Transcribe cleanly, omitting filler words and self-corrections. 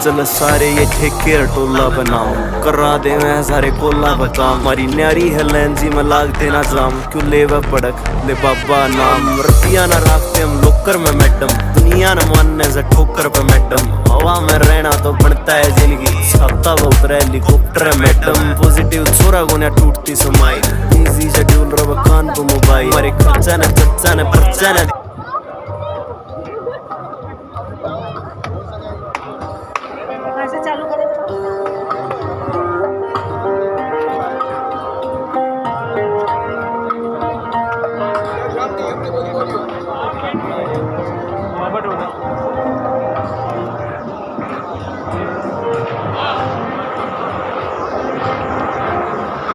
चल सारे ये ठेके टोला बनाओ करा दे मैं सारे कोला बका हमारी न्यारी है लैंजी में लाग देना जाम क्यों ले वह पड़क ले बाबा नाम रतिया ना राखते हम लोकर में मैडम दुनिया न मानने से ठोकर पे मैडम हवा में रहना तो बनता है जिंदगी छाता वो उतरे हेलीकॉप्टर है मैडम पॉजिटिव छोरा गुना टूटती समाइल इजी शेड्यूल रब कान को मोबाइल हमारे खर्चा ने चच्चा ने पर्चा ने ऐसे चालू करें Gracias.